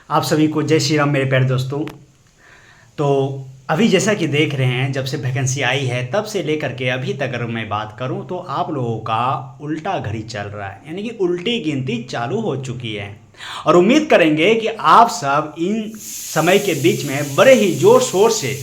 आप सभी को जय श्री राम मेरे प्यारे दोस्तों। तो अभी जैसा कि देख रहे हैं, जब से वैकेंसी आई है तब से लेकर के अभी तक अगर मैं बात करूं तो आप लोगों का उल्टा घड़ी चल रहा है, यानी कि उल्टी गिनती चालू हो चुकी है। और उम्मीद करेंगे कि आप सब इन समय के बीच में बड़े ही जोर शोर से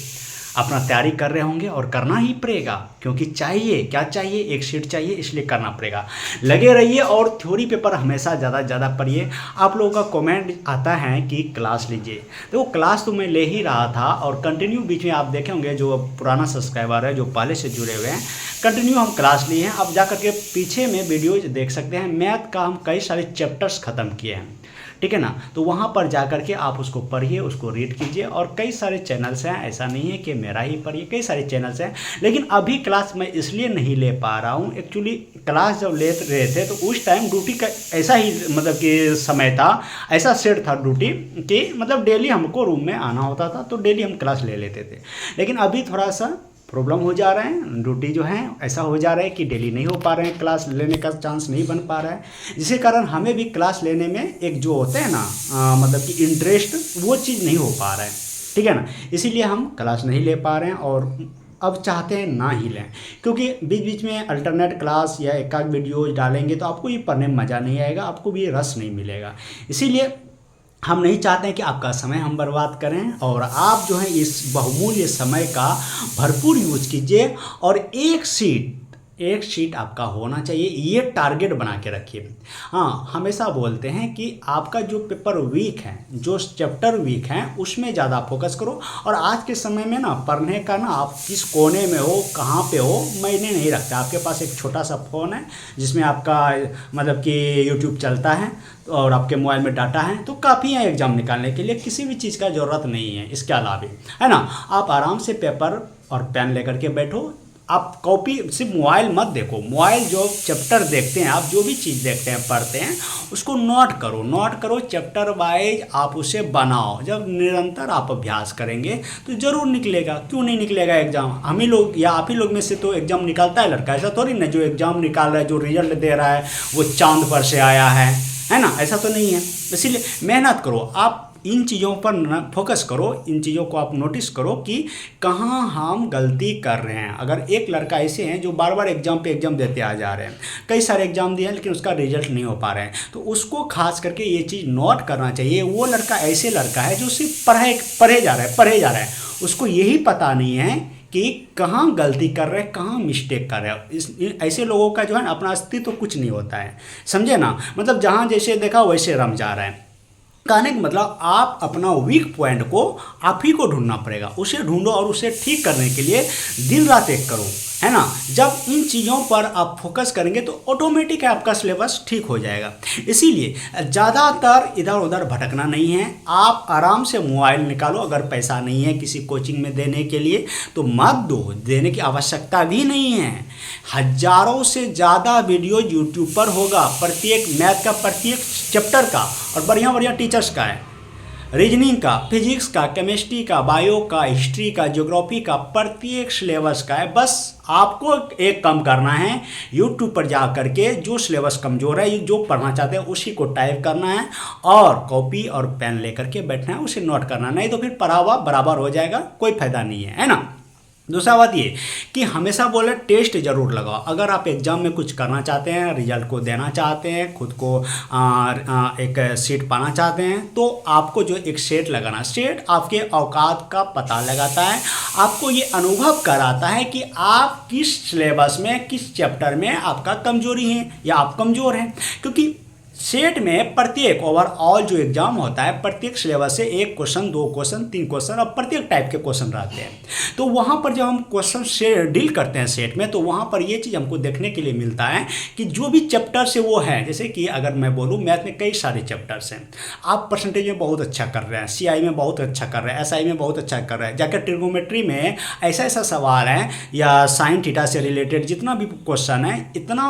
अपना तैयारी कर रहे होंगे और करना ही पड़ेगा, क्योंकि चाहिए क्या चाहिए, एक सीट चाहिए, इसलिए करना पड़ेगा। लगे रहिए और थ्योरी पेपर हमेशा ज़्यादा से ज़्यादा पढ़िए। आप लोगों का कमेंट आता है कि क्लास लीजिए, तो वो क्लास तो मैं ले ही रहा था और कंटिन्यू बीच में आप देखे होंगे, जो पुराना सब्सक्राइबर है जो पहले से जुड़े हुए हैं, कंटिन्यू हम क्लास लिए हैं। अब जा करके पीछे में वीडियोज देख सकते हैं, मैथ का हम कई सारे चैप्टर्स ख़त्म किए हैं, ठीक है ना। तो वहाँ पर जा कर के आप उसको पढ़िए, उसको रीड कीजिए। और कई सारे चैनल्स हैं, ऐसा नहीं है कि मेरा ही पढ़िए, कई सारे चैनल्स हैं। लेकिन अभी क्लास मैं इसलिए नहीं ले पा रहा हूँ, एक्चुअली क्लास जब ले रहे थे तो उस टाइम ड्यूटी का ऐसा ही मतलब कि समय था, ऐसा सेट था ड्यूटी कि मतलब डेली हमको रूम में आना होता था, तो डेली हम क्लास ले लेते थे। लेकिन अभी थोड़ा सा प्रॉब्लम हो जा रहा है, ड्यूटी जो है ऐसा हो जा रहा है कि डेली नहीं हो पा रहे हैं, क्लास लेने का चांस नहीं बन पा रहा है, जिसके कारण हमें भी क्लास लेने में एक जो होता है ना मतलब कि इंटरेस्ट, वो चीज़ नहीं हो पा रहा है, ठीक है ना। इसीलिए हम क्लास नहीं ले पा रहे हैं और अब चाहते हैं ना ही लें, क्योंकि बीच बीच में अल्टरनेट क्लास या एक आध वीडियो डालेंगे तो आपको ये पढ़ने में मज़ा नहीं आएगा, आपको भी रस नहीं मिलेगा। इसीलिए हम नहीं चाहते हैं कि आपका समय हम बर्बाद करें, और आप जो है इस बहुमूल्य समय का भरपूर यूज कीजिए और एक सीट आपका होना चाहिए, ये टारगेट बना के रखिए। हाँ, हमेशा बोलते हैं कि आपका जो पेपर वीक है, जो चैप्टर वीक हैं, उसमें ज़्यादा फोकस करो। और आज के समय में ना पढ़ने का ना, आप किस कोने में हो, कहाँ पे हो, मैंने नहीं रखता। आपके पास एक छोटा सा फ़ोन है जिसमें आपका मतलब कि यूट्यूब चलता है और आपके मोबाइल में डाटा है, तो काफ़ी है एग्ज़ाम निकालने के लिए, किसी भी चीज़ का ज़रूरत नहीं है इसके अलावा, है ना। आप आराम से पेपर और पेन लेकर के बैठो। आप कॉपी सिर्फ मोबाइल मत देखो, मोबाइल जो चैप्टर देखते हैं, आप जो भी चीज़ देखते हैं, पढ़ते हैं, उसको नोट करो चैप्टर वाइज, आप उसे बनाओ। जब निरंतर आप अभ्यास करेंगे तो ज़रूर निकलेगा। क्यों नहीं निकलेगा एग्ज़ाम? हम ही लोग या आप ही लोग में से तो एग्ज़ाम निकालता है लड़का, ऐसा थोड़ी ना जो एग्ज़ाम निकाल रहा है, जो रिजल्ट दे रहा है वो चांद पर से आया है ना, ऐसा तो नहीं है। इसीलिए मेहनत करो, आप इन चीज़ों पर फोकस करो, इन चीज़ों को आप नोटिस करो कि कहाँ हम गलती कर रहे हैं। अगर एक लड़का ऐसे हैं जो बार बार एग्जाम पे एग्जाम देते आ जा रहे हैं, कई सारे एग्जाम दिए हैं लेकिन उसका रिजल्ट नहीं हो पा रहे हैं, तो उसको खास करके ये चीज़ नोट करना चाहिए। वो लड़का ऐसे लड़का है जो सिर्फ पढ़े जा रहा है, उसको यही पता नहीं है कि कहाँ गलती कर रहे हैं, कहाँ मिस्टेक कर रहे हैं। ऐसे लोगों का जो है अपना अस्तित्व तो कुछ नहीं होता है, समझे ना। मतलब जहाँ जैसे देखा वैसे रम जा रहा है। कहने का मतलब आप अपना वीक पॉइंट को आप ही को ढूंढना पड़ेगा, उसे ढूंढो और उसे ठीक करने के लिए दिन रात एक करो, है ना। जब इन चीज़ों पर आप फोकस करेंगे तो ऑटोमेटिक आपका सिलेबस ठीक हो जाएगा। इसीलिए ज़्यादातर इधर उधर भटकना नहीं है। आप आराम से मोबाइल निकालो, अगर पैसा नहीं है किसी कोचिंग में देने के लिए तो मत दो, देने की आवश्यकता भी नहीं है। हजारों से ज़्यादा वीडियो यूट्यूब पर होगा, प्रत्येक मैथ का, प्रत्येक चैप्टर का, और बढ़िया बढ़िया टीचर्स का है, रीजनिंग का, फिजिक्स का, केमिस्ट्री का, बायो का, हिस्ट्री का, ज्योग्राफी का, प्रत्येक सिलेबस का है। बस आपको एक काम करना है, यूट्यूब पर जा करके जो सिलेबस कमज़ोर है, जो पढ़ना चाहते हैं उसी को टाइप करना है और कॉपी और पेन लेकर के बैठना है, उसे नोट करना। नहीं तो फिर पढ़ा हुआ बराबर हो जाएगा, कोई फायदा नहीं है ना। दूसरा बात ये कि हमेशा बोले टेस्ट जरूर लगाओ। अगर आप एग्ज़ाम में कुछ करना चाहते हैं, रिजल्ट को देना चाहते हैं, खुद को एक सीट पाना चाहते हैं, तो आपको जो एक सेट लगाना, सेट आपके औकात का पता लगाता है, आपको ये अनुभव कराता है कि आप किस सिलेबस में, किस चैप्टर में आपका कमजोरी है या आप कमज़ोर हैं। क्योंकि सेट में प्रत्येक ओवरऑल जो एग्जाम होता है, प्रत्येक सिलेबस से एक क्वेश्चन, दो क्वेश्चन, तीन क्वेश्चन और प्रत्येक टाइप के क्वेश्चन रहते हैं। तो वहाँ पर जब हम क्वेश्चन से डील करते हैं सेट में, तो वहाँ पर ये चीज़ हमको देखने के लिए मिलता है कि जो भी चैप्टर से वो है, जैसे कि अगर मैं बोलूँ मैथ में कई सारे चैप्टर्स हैं, आप परसेंटेज में बहुत अच्छा कर रहे हैं, CI में बहुत अच्छा कर रहे हैं, SI में बहुत अच्छा कर रहे हैं, जाकर ट्रिग्नोमेट्री में ऐसा ऐसा सवाल है या साइन थीटा से रिलेटेड जितना भी क्वेश्चन है, इतना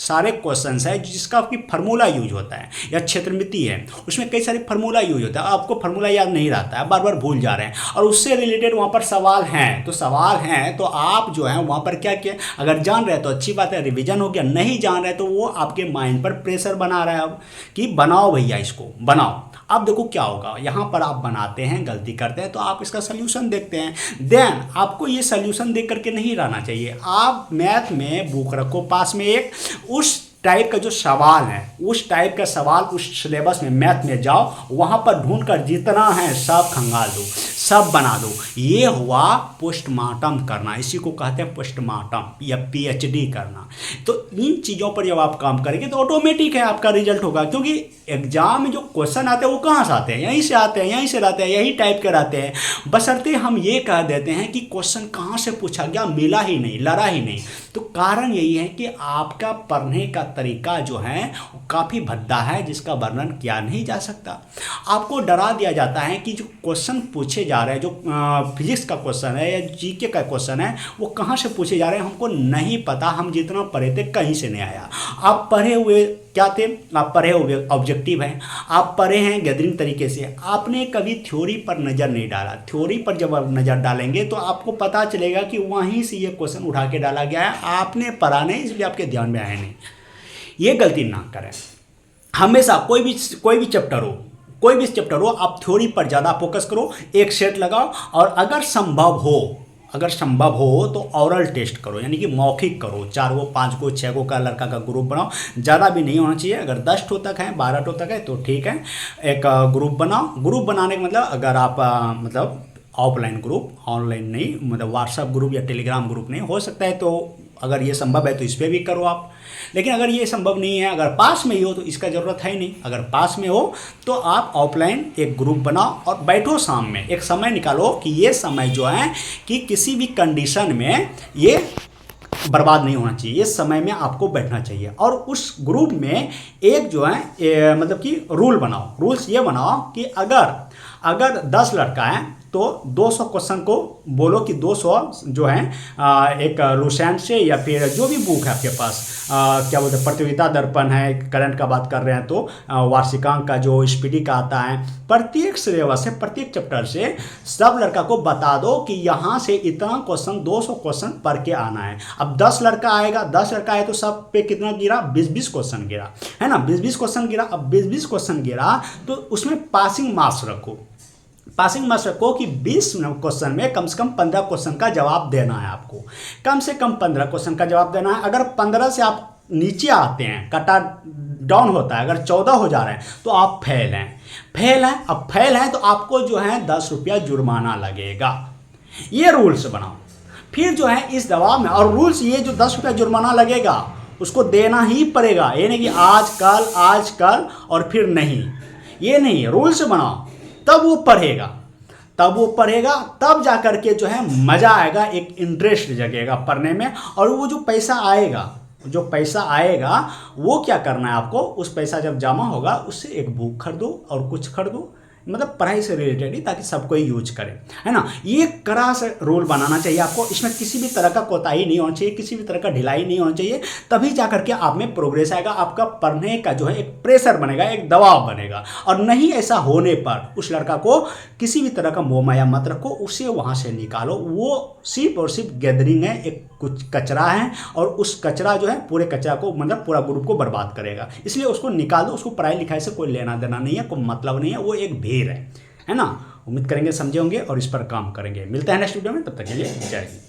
सारे क्वेश्चंस है जिसका आपकी फार्मूला यूज होता है, या क्षेत्रमिति है उसमें कई सारे फार्मूला यूज होता है, आपको फार्मूला याद नहीं रहता है, बार बार भूल जा रहे हैं, और उससे रिलेटेड वहाँ पर सवाल हैं, तो सवाल हैं तो आप जो है वहाँ पर क्या किया, अगर जान रहे तो अच्छी बात है, रिवीजन हो गया, नहीं जान रहे तो वो आपके माइंड पर प्रेशर बना रहा है अब कि बनाओ भैया इसको बनाओ। अब देखो क्या होगा, यहाँ पर आप बनाते हैं, गलती करते हैं तो आप इसका सल्यूशन देखते हैं। देन आपको ये सल्यूशन देख करके नहीं रहना चाहिए, आप मैथ में बुक रखो पास में एक, उस टाइप का जो सवाल है उस टाइप का सवाल उस सिलेबस में मैथ में जाओ, वहाँ पर ढूंढ कर जितना है सब खंगाल दो, सब बना दो। ये हुआ पोस्टमार्टम करना, इसी को कहते हैं पोस्टमार्टम या पीएचडी करना। तो इन चीज़ों पर जब आप काम करेंगे तो ऑटोमेटिक है आपका रिजल्ट होगा, क्योंकि एग्जाम में जो क्वेश्चन आते हैं वो कहाँ से आते हैं, यहीं से आते हैं, यहीं से रहते हैं, यही टाइप के रहते हैं। बशर्ते हम ये कह देते हैं कि क्वेश्चन कहाँ से पूछा गया, मिला ही नहीं, लड़ा ही नहीं, तो कारण यही है कि आपका पढ़ने का तरीका जो है वो काफ़ी भद्दा है, जिसका वर्णन किया नहीं जा सकता। आपको डरा दिया जाता है कि जो क्वेश्चन पूछे जा रहे हैं, जो फिजिक्स का क्वेश्चन है या जीके का क्वेश्चन है, वो कहाँ से पूछे जा रहे हैं हमको नहीं पता, हम जितना पढ़े थे कहीं से नहीं आया। आप पढ़े हुए क्या थे, आप पढ़े हुए ऑब्जेक्टिव हैं, आप पढ़े हैं गैदरिंग तरीके से, आपने कभी थ्योरी पर नज़र नहीं डाला। थ्योरी पर जब आप नज़र डालेंगे तो आपको पता चलेगा कि वहीं से ये क्वेश्चन उठा के डाला गया है, आपने पढ़ा नहीं इसलिए आपके ध्यान में आया नहीं। ये गलती ना करें। हमेशा कोई भी चैप्टर हो, कोई भी चैप्टर हो, आप थ्योरी पर ज़्यादा फोकस करो, एक सेट लगाओ, और अगर संभव हो तो ओरल टेस्ट करो, यानी कि मौखिक करो, 4 को 5 को 6 को का लड़का का ग्रुप बनाओ, ज़्यादा भी नहीं होना चाहिए। अगर 10 ठो तक है, 12 ठो तक है तो ठीक है, एक ग्रुप बनाओ। ग्रुप बनाने का मतलब अगर आप मतलब ऑफलाइन ग्रुप, ऑनलाइन नहीं, मतलब व्हाट्सएप ग्रुप या टेलीग्राम ग्रुप नहीं हो सकता है, तो अगर ये संभव है तो इस पर भी करो आप। लेकिन अगर ये संभव नहीं है, अगर पास में ही हो तो इसका ज़रूरत है ही नहीं। अगर पास में हो तो आप ऑफलाइन एक ग्रुप बनाओ और बैठो, शाम में एक समय निकालो कि ये समय जो है कि किसी भी कंडीशन में ये बर्बाद नहीं होना चाहिए, इस समय में आपको बैठना चाहिए। और उस ग्रुप में एक जो है मतलब कि रूल बनाओ। रूल्स ये बनाओ कि अगर 10 लड़का है तो 200 क्वेश्चन को बोलो कि 200 जो है एक लुसेंट से या फिर जो भी बुक है आपके पास, क्या बोलते हैं, प्रतियोगिता दर्पण है, करंट का बात कर रहे हैं तो वार्षिकांक का जो स्पीडी का आता है, प्रत्येक सिलेबस से, प्रत्येक चैप्टर से सब लड़का को बता दो कि यहाँ से इतना क्वेश्चन, 200 क्वेश्चन पढ़ के आना है। अब 10 लड़का आएगा, 10 लड़का आए तो सब पे कितना गिरा, 20-20 क्वेश्चन गिरा, है ना, 20-20 क्वेश्चन गिरा। अब 20-20 क्वेश्चन गिरा तो उसमें पासिंग मार्क्स रखो, पासिंग मार्क्स रखो कि 20 क्वेश्चन में कम से कम 15 क्वेश्चन का जवाब देना है आपको, कम से कम 15 क्वेश्चन का जवाब देना है। अगर 15 से आप नीचे आते हैं, कटा डाउन होता है, अगर 14 हो जा रहे हैं तो आप फेल हैं। अब फेल हैं तो आपको जो है 10 रुपया जुर्माना लगेगा। ये रूल्स बनाओ, फिर जो है इस दबाव में, और रूल्स ये जो 10 रुपया जुर्माना लगेगा उसको देना ही पड़ेगा। ये नहीं कि आज कल और फिर नहीं, ये नहीं, रूल्स बनाओ, तब वो पढ़ेगा, तब जा कर के जो है मज़ा आएगा, एक इंटरेस्ट जगेगा पढ़ने में। और वो जो पैसा आएगा वो क्या करना है आपको, उस पैसा जब जमा होगा उससे एक बुक खरीदो और कुछ खरीदो, मतलब पढ़ाई से रिलेटेड ही, ताकि सब कोई यूज करे, है ना। ये कड़ा से रूल बनाना चाहिए आपको, इसमें किसी भी तरह का कोताही नहीं होना चाहिए, किसी भी तरह का ढिलाई नहीं होना चाहिए, तभी जा करके आप में प्रोग्रेस आएगा, आपका पढ़ने का जो है एक प्रेशर बनेगा, एक दबाव बनेगा। और नहीं ऐसा होने पर उस लड़का को किसी भी तरह का मोह माया मत रखो, उसे वहाँ से निकालो। वो सिर्फ और सिर्फ गैदरिंग है, एक कुछ कचरा है, और उस कचरा जो है पूरे कचरा को, मतलब पूरा ग्रुप को बर्बाद करेगा, इसलिए उसको निकाल दो। उसको पढ़ाई लिखाई से कोई लेना देना नहीं है, कोई मतलब नहीं है, वो एक भीड़ है ना। उम्मीद करेंगे समझे होंगे और इस पर काम करेंगे। मिलते हैं नेक्स्ट वीडियो में, तब तक के लिए जय हिंद।